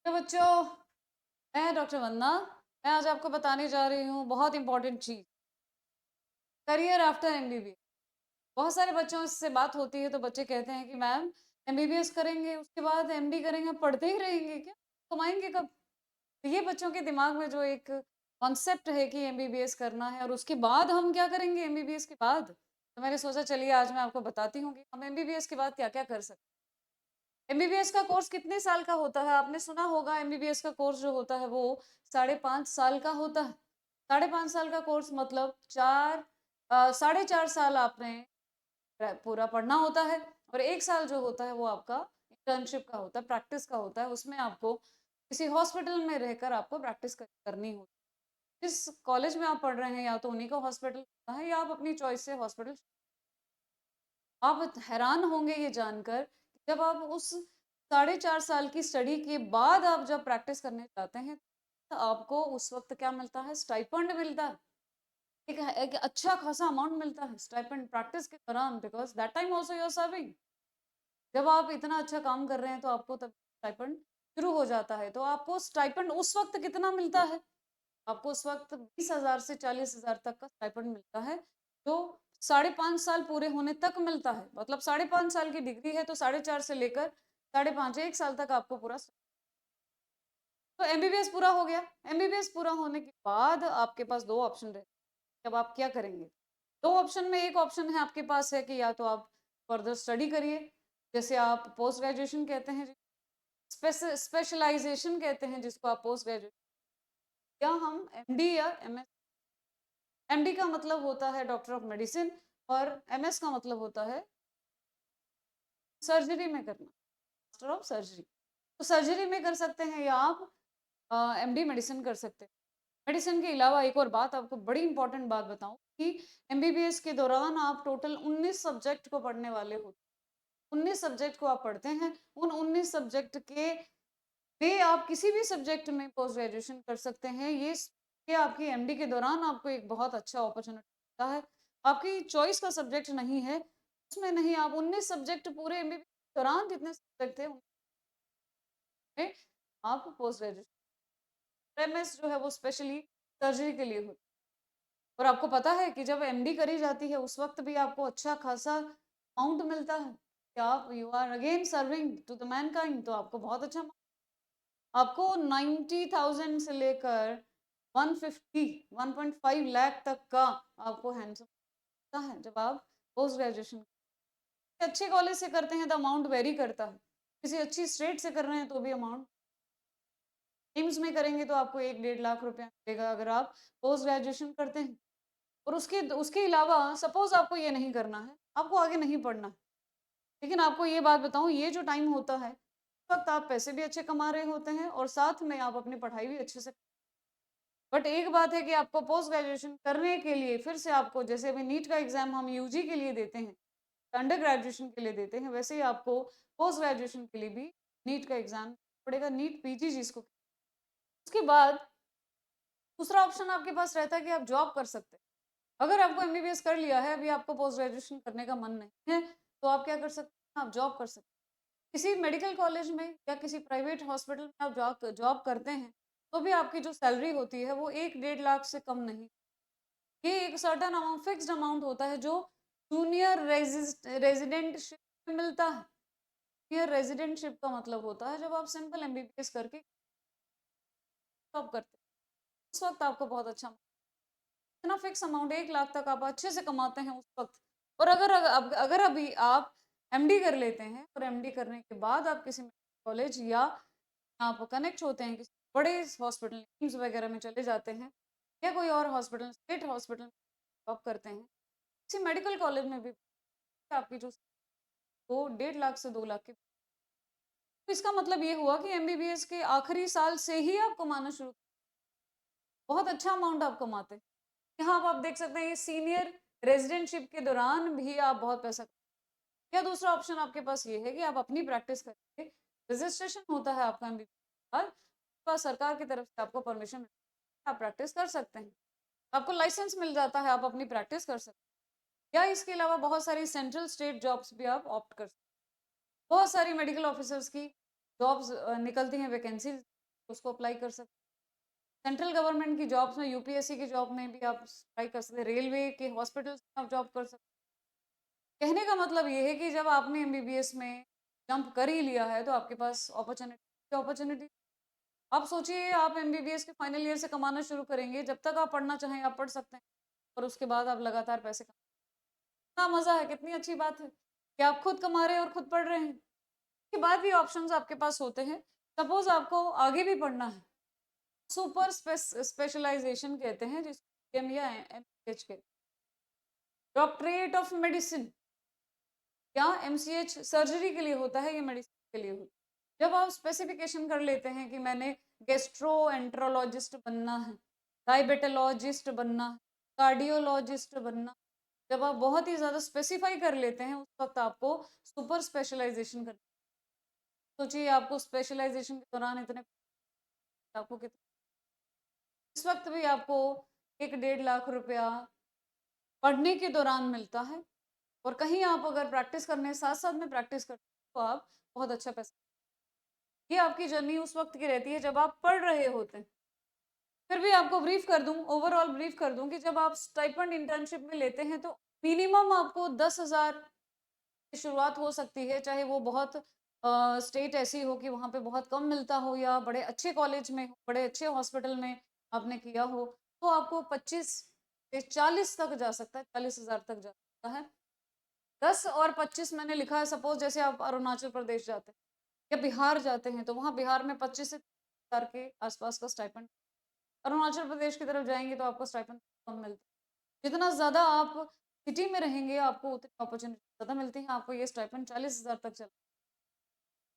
तो बच्चों, मैं डॉक्टर वंदना। मैं आज आपको बताने जा रही हूँ बहुत इंपॉर्टेंट चीज, करियर आफ्टर एमबीबीएस। बहुत सारे बच्चों से बात होती है तो बच्चे कहते हैं कि मैम, एमबीबीएस करेंगे उसके बाद एमडी करेंगे, पढ़ते ही रहेंगे क्या, कमाएंगे कब? तो ये बच्चों के दिमाग में जो एक कॉन्सेप्ट है कि एमबीबीएस करना है और उसके बाद हम क्या करेंगे एमबीबीएस के बाद। तो मैंने सोचा चलिए आज मैं आपको बताती हूँ कि हम एमबीबीएस के बाद क्या क्या कर सकते हैं। एमबीबीएस का कोर्स कितने साल का होता है? आपने सुना होगा, एमबीबीएस का कोर्स जो होता है वो 5.5 साल का होता है। 5.5 साल का कोर्स मतलब 4 साल आपने पूरा पढ़ना होता है, और 1 साल जो होता है वो आपका इंटर्नशिप का होता है, प्रैक्टिस का होता है। उसमें आपको किसी हॉस्पिटल में रहकर आपको प्रैक्टिस करनी होती है। जिस कॉलेज में आप पढ़ रहे हैं या तो उन्हीं का हॉस्पिटल होता है या आप अपनी चॉइस से हॉस्पिटल। आप हैरान होंगे ये जानकर कि जब आप उस 4.5 साल की स्टडी के बाद आप जब प्रैक्टिस करने जाते हैं तो आपको उस वक्त क्या मिलता है? स्टाइपेंड मिलता है। एक अच्छा खासा अमाउंट मिलता है स्टाइपेंड प्रैक्टिस के दौरान, because that time also you are serving. जब आप इतना अच्छा काम कर रहे हैं तो आपको तब स्टाइपेंड शुरू हो जाता है। तो आपको स्टाइपेंड उस वक्त कितना मिलता है? आपको उस वक्त 20,000 से 40,000 तक का स्टाइपेंड मिलता है, जो 5.5 साल पूरे होने तक मिलता है। मतलब 5.5 साल की डिग्री है तो 4.5 से लेकर 5.5 1 साल तक आपको पूरा। तो एमबीबीएस पूरा हो गया। एमबीबीएस पूरा होने के बाद आपके पास दो ऑप्शन रहते हैं। अब आप क्या करेंगे? दो ऑप्शन में एक ऑप्शन है आपके पास है कि या तो आप फर्दर स्टडी करिए, जैसे आप पोस्ट ग्रेजुएशन कहते हैं, स्पेशलाइजेशन कहते हैं जिसको आप पोस्ट ग्रेजुएशन, या हम एमडी या एमएस। एमडी का मतलब होता है डॉक्टर ऑफ मेडिसिन, और एमएस का मतलब होता है सर्जरी में करना, मास्टर ऑफ सर्जरी। तो सर्जरी में कर सकते हैं या आप एमडी मेडिसिन कर सकते हैं। मेडिसिन के अलावा एक और बात आपको बड़ी इंपॉर्टेंट बात बताऊं कि एमबीबीएस के दौरान आप टोटल 19 सब्जेक्ट को पढ़ने वाले हो। 19 सब्जेक्ट को आप पढ़ते हैं। उन 19 सब्जेक्ट के वे आप किसी भी सब्जेक्ट में पोस्ट ग्रेजुएशन कर सकते हैं। ये आपकी एमडी के दौरान आपको एक बहुत अच्छा अपॉर्चुनिटी मिलता है। आपकी चॉइस का सब्जेक्ट नहीं है, उसमें नहीं, आप 19 सब्जेक्ट पूरे एमबीबीएस के दौरान जितने सब्जेक्ट थे उनमें आप पोस्ट ग्रेजुएशन। एमएस जो है वो स्पेशली सर्जरी के लिए होती है। और आपको पता है कि जब एमडी करी जाती है उस वक्त भी आपको अच्छा खासा अमाउंट मिलता है कि आप you are again serving to the mankind. तो आपको बहुत अच्छा आपको 90,000 से लेकर 150 1.5 लाख तक का आपको हैंडसम मिलता है जब आप पोस्ट ग्रेजुएशन अच्छे कॉलेज से करते हैं। तो अमाउंट वेरी करता है, किसी अच्छी स्टेट से कर रहे हैं तो भी अमाउंट। एम्स में करेंगे तो आपको 1-1.5 लाख रुपया मिलेगा अगर आप पोस्ट ग्रेजुएशन करते हैं। और उसके उसके अलावा सपोज आपको ये नहीं करना है, आपको आगे नहीं पढ़ना है, लेकिन आपको ये बात बताऊं, ये जो टाइम होता है उस वक्त आप पैसे भी अच्छे कमा रहे होते हैं और साथ में आप अपनी पढ़ाई भी अच्छे से। बट एक बात है कि आपको पोस्ट ग्रेजुएशन करने के लिए फिर से आपको, जैसे अभी नीट का एग्जाम हम यूजी के लिए देते हैं, अंडर ग्रेजुएशन के लिए देते हैं, वैसे ही आपको पोस्ट ग्रेजुएशन के लिए भी नीट का एग्जाम पड़ेगा, नीट पीजी जिसको। उसके बाद दूसरा ऑप्शन आपके पास रहता है कि आप जॉब कर सकते हैं। अगर आपको एमबीबीएस कर लिया है, अभी आपको पोस्ट ग्रेजुएशन करने का मन नहीं है, तो आप क्या कर सकते हैं? आप जॉब कर सकते हैं। किसी मेडिकल कॉलेज में या किसी प्राइवेट हॉस्पिटल में आप जॉब जॉब करते हैं तो भी आपकी जो सैलरी होती है वो 1-1.5 लाख से कम नहीं। ये एक सर्टन अमाउंट, फिक्स्ड अमाउंट होता है जो जूनियर रेजिडेंटशिप में मिलता है। जूनियर रेजिडेंटशिप का मतलब होता है जब आप सिंपल एमबीबीएस करके जॉब करते हैं, उस वक्त आपको बहुत अच्छा इतना फिक्स अमाउंट 1 लाख तक आप अच्छे से कमाते हैं उस वक्त। और अगर अभी आप एमडी कर लेते हैं और एमडी करने के बाद आप किसी कॉलेज या आप कनेक्ट होते हैं किसी बड़े हॉस्पिटल, एम्स वगैरह में चले जाते हैं, या कोई और हॉस्पिटल, स्टेट हॉस्पिटल में जॉब करते हैं, किसी मेडिकल कॉलेज में भी आपकी जो वो 1.5 लाख से 2 लाख के। तो इसका मतलब ये हुआ कि एमबीबीएस के आखिरी साल से ही आप कमाना शुरू, बहुत अच्छा अमाउंट आप कमाते हैं। यहाँ आप देख सकते हैं ये सीनियर रेजिडेंटशिप के दौरान भी आप बहुत पैसा। या दूसरा ऑप्शन आपके पास ये है कि आप अपनी प्रैक्टिस करके, रजिस्ट्रेशन होता है आपका एमबीबीएस का, सरकार की तरफ से आपको परमिशन, आप प्रैक्टिस कर सकते हैं, आपको लाइसेंस मिल जाता है, आप अपनी प्रैक्टिस कर सकते हैं। या इसके अलावा बहुत सारी सेंट्रल स्टेट जॉब्स भी आप ऑप्ट कर सकते हैं। बहुत सारी मेडिकल ऑफिसर्स की जॉब्स निकलती हैं, वैकेंसी उसको अप्लाई कर सकते हैं। सेंट्रल गवर्नमेंट की जॉब्स में, यूपीएससी की जॉब में भी आप ट्राई कर सकते हैं, रेलवे के हॉस्पिटल्स में आप जॉब कर सकते हैं। कहने का मतलब ये है कि जब आपने एमबीबीएस में जंप कर ही लिया है तो आपके पास अपॉर्चुनिटी अपॉर्चुनिटी। आप सोचिए, आप एमबीबीएस के फाइनल ईयर से कमाना शुरू करेंगे, जब तक आप पढ़ना चाहें आप पढ़ सकते हैं और उसके बाद आप लगातार पैसे कमा। कितना मजा है, कितनी अच्छी बात है कि आप खुद कमा रहे हैं और खुद पढ़ रहे हैं। उसके बाद भी ऑप्शंस आपके पास होते हैं। सपोज आपको आगे भी पढ़ना है, सुपर स्पेशलाइजेशन कहते हैं जिसको एम या एमसीएच के, डॉक्टरेट ऑफ मेडिसिन या एमसीएच सर्जरी के लिए होता है, ये मेडिसिन के लिए होता है। जब आप स्पेसिफिकेशन कर लेते हैं कि मैंने गेस्ट्रोएंट्रोलॉजिस्ट बनना है, डायबिटोलॉजिस्ट बनना है, कार्डियोलॉजिस्ट बनना, जब आप बहुत ही ज़्यादा स्पेसिफाई कर लेते हैं उस वक्त आपको सुपर स्पेशलाइजेशन कर। सोचिए आपको स्पेशलाइजेशन के दौरान इतने, आपको कितने, इस वक्त भी आपको 1-1.5 लाख रुपया पढ़ने के दौरान मिलता है। और कहीं आप अगर प्रैक्टिस करने साथ साथ में प्रैक्टिस करते हैं तो आप बहुत अच्छा पैसा, ये आपकी जर्नी उस वक्त की रहती है जब आप पढ़ रहे होते हैं। फिर भी आपको ब्रीफ कर दूं, ओवरऑल ब्रीफ कर दूं कि जब आप स्टाइपेंड इंटर्नशिप में लेते हैं तो मिनिमम आपको 10,000 की शुरुआत हो सकती है, चाहे वो बहुत स्टेट ऐसी हो कि वहाँ पे बहुत कम मिलता हो या बड़े अच्छे कॉलेज में, बड़े अच्छे हॉस्पिटल में आपने किया हो, तो आपको 25 से 40 तक जा सकता है, 40,000 तक जा सकता है। 10 और 25 मैंने लिखा है, सपोज जैसे आप अरुणाचल प्रदेश जाते हैं या बिहार जाते हैं तो वहाँ बिहार में 25 से 30,000 के आसपास का स्टाइपेंड। अरुणाचल प्रदेश की तरफ जाएंगे तो आपको स्टाइपेंड कम मिलता है। जितना ज़्यादा आप सिटी में रहेंगे आपको उतनी अपॉर्चुनिटी ज़्यादा मिलती है, आपको ये स्टाइपेंड 40,000 तक चल।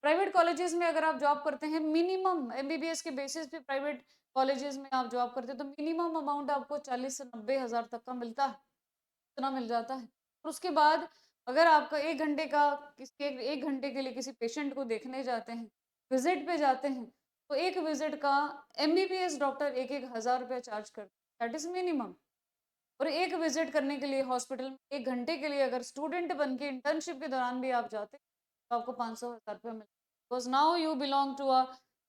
प्राइवेट कॉलेजेस में अगर आप जॉब करते हैं, मिनिमम एमबीबीएस के बेसिस पे प्राइवेट कॉलेजेस में आप जॉब करते हैं तो मिनिमम अमाउंट आपको 40 से 90,000 तक का मिलता है, इतना मिल जाता है। और उसके बाद अगर आपका 1 घंटे का, किसी 1 घंटे के लिए किसी पेशेंट को देखने जाते हैं, विजिट पे जाते हैं, तो एक विजिट का एमबीबीएस डॉक्टर 1-1 हज़ार रुपया चार्ज करते हैं, दैट इज मिनिमम। और एक विजिट करने के लिए हॉस्पिटल में 1 घंटे के लिए अगर स्टूडेंट बन के इंटर्नशिप के दौरान भी आप जाते तो आपको 500,000 रुपया मिलता, because now you belong to a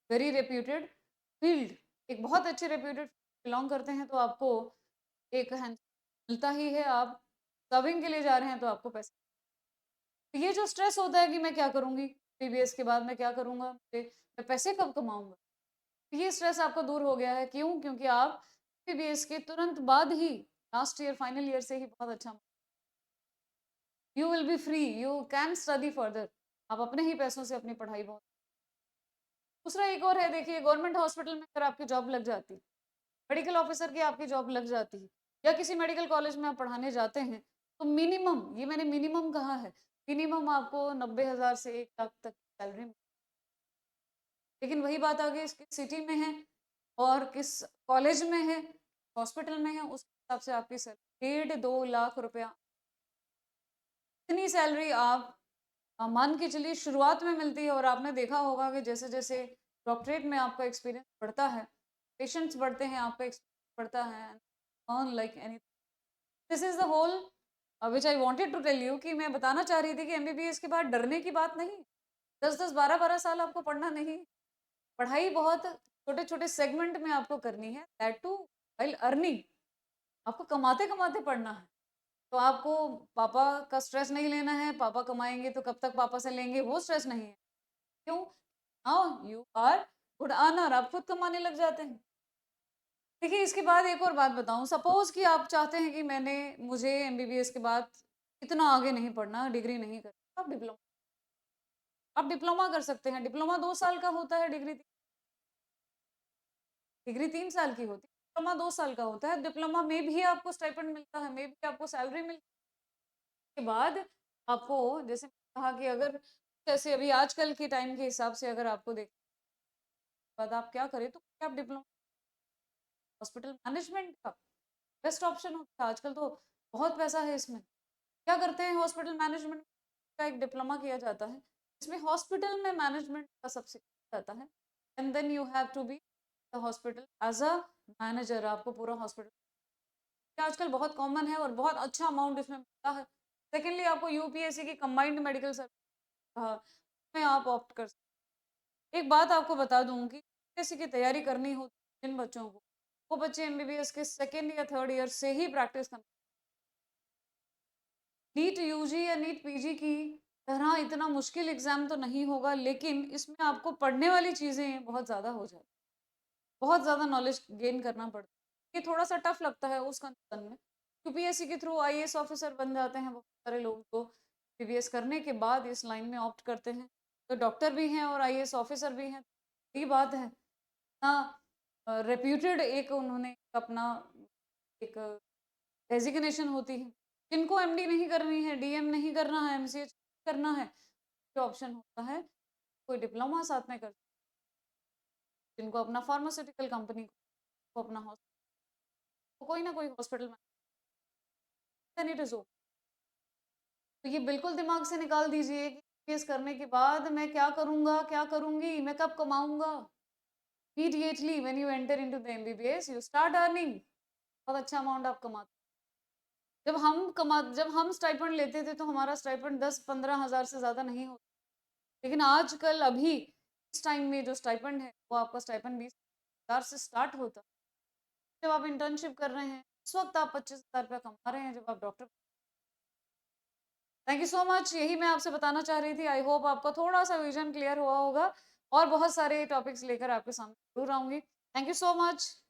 very reputed field, एक बहुत अच्छे रेप्यूटेड बिलोंग करते हैं तो आपको एक हैंड मिलता ही है। आप सर्विंग के लिए जा रहे हैं तो आपको पैसे। तो ये जो स्ट्रेस होता है कि मैं क्या करूंगी, पीबीएस के बाद मैं क्या करूंगा, मैं पैसे कब कमाऊंगा, तो ये स्ट्रेस आपका दूर हो गया है। क्यों? क्योंकि आप पीबीएस के तुरंत बाद ही लास्ट ईयर फाइनल ईयर से ही बहुत अच्छा, you will be free, you can study further, आप अपने ही पैसों से अपनी पढ़ाई बहुत। दूसरा एक और है, देखिए गवर्नमेंट हॉस्पिटल में अगर आपकी जॉब लग जाती, मेडिकल ऑफिसर की आपकी जॉब लग जाती है या किसी मेडिकल कॉलेज में आप पढ़ाने जाते हैं तो मिनिमम, ये मैंने मिनिमम कहा है, मिनिमम आपको 90,000 से 1 लाख तक की सैलरी। लेकिन वही बात आ गई, किस सिटी में है और किस कॉलेज में है, हॉस्पिटल में है, उस हिसाब से आपकी सैलरी 1.5-2 लाख रुपया। इतनी सैलरी आप मान के चलिए शुरुआत में मिलती है। और आपने देखा होगा कि जैसे जैसे डॉक्टरेट में आपका एक्सपीरियंस बढ़ता है, पेशेंट्स बढ़ते हैं, आपका एक्सपीरियंस बढ़ता है, earn like any. This is the whole which I wanted to tell you, कि मैं बताना चाह रही थी कि एमबीबीएस के बाद डरने की बात नहीं। 10-10 12-12 साल आपको पढ़ना नहीं, पढ़ाई बहुत छोटे छोटे सेगमेंट में आपको करनी है, दैट टू व्हाइल अर्निंग, आपको कमाते कमाते पढ़ना है। तो आपको पापा का स्ट्रेस नहीं लेना है, पापा कमाएंगे तो कब तक पापा से लेंगे, वो स्ट्रेस नहीं है। क्यों? Now you are good earner, आप खुद कमाने लग जाते हैं। देखिए इसके बाद एक और बात बताऊं, सपोज कि आप चाहते हैं कि मुझे एमबीबीएस के बाद इतना आगे नहीं पढ़ना, डिग्री नहीं करना, आप डिप्लोमा कर सकते हैं। डिप्लोमा 2 साल का होता है, डिग्री 3 साल की होती है, डिप्लोमा 2 साल का होता है। डिप्लोमा में भी आपको स्टाइपेंड मिलता है, में भी आपको सैलरी मिलती है। के बाद आपको, जैसे मैंने कहा कि अगर जैसे अभी आजकल के टाइम के हिसाब से अगर आपको देख बाद आप क्या करें, तो आप डिप्लोमा हॉस्पिटल मैनेजमेंट का बेस्ट ऑप्शन होता है। आजकल तो बहुत पैसा है इसमें। क्या करते हैं, हॉस्पिटल मैनेजमेंट का एक डिप्लोमा किया जाता है, इसमें हॉस्पिटल में मैनेजमेंट का सबसे जाता है, and then you have to be the hospital as a manager, आपको पूरा हॉस्पिटल आजकल बहुत कॉमन है और बहुत अच्छा अमाउंट इसमें मिलता है। सेकेंडली आपको यूपीएससी की कंबाइंड मेडिकल सर्विस में आप ऑप्ट कर सकते हैं। एक बात आपको बता दूं कि यूपीएससी की तैयारी करनी हो जिन बच्चों को, वो बच्चे एमबीबीएस के सेकंड या थर्ड ईयर से ही प्रैक्टिस करना। नीट यूजी या नीट पीजी की तरह इतना मुश्किल एग्जाम तो नहीं होगा, लेकिन इसमें आपको पढ़ने वाली चीज़ें बहुत ज़्यादा हो जाती, बहुत ज़्यादा नॉलेज गेन करना पड़ता है। ये थोड़ा सा टफ लगता है उस कंडीशन में। यूपीएससी के थ्रू आईएएस ऑफिसर बन जाते हैं बहुत सारे लोग, तो एमबीबीएस करने के बाद इस लाइन में ऑप्ट करते हैं, तो डॉक्टर भी हैं और आईएएस ऑफिसर भी हैं। ये बात है ना, रेप्यूटेड एक उन्होंने अपना एक डेजिग्नेशन होती है। जिनको एमडी नहीं करनी है, डीएम नहीं करना है, एमसीएच करना है, ये ऑप्शन होता है, कोई डिप्लोमा साथ में कर, जिनको अपना फार्मास्यूटिकल कंपनी को अपना कोई ना कोई हॉस्पिटल में, देन इट इज ओके। तो ये बिल्कुल दिमाग से निकाल दीजिए कि केस करने के बाद मैं क्या करूँगा, क्या करूँगी, मैं कब कमाऊँगा? Immediately when you enter into the MBBS you start earning, बहुत अच्छा अमाउंट आप कमाते। जब हम स्टाइपेंड लेते थे तो हमारा स्टाइपेंड 10-15 हज़ार से ज़्यादा नहीं होता। लेकिन आजकल अभी इस टाइम में जो स्टाइपेंड है वो आपका स्टाइपेंड 20,000 से स्टार्ट होता है। जब आप इंटर्नशिप कर रहे हैं उस वक्त आप 25,000 रुपया कमा रहे हैं जब आप doctor. Thank you so much, यही मैं आपसे बताना चाह रही थी। आई होप आपका थोड़ा सा विजन क्लियर हुआ होगा, और बहुत सारे टॉपिक्स लेकर आपके सामने जरूर आऊंगी। Thank you so much.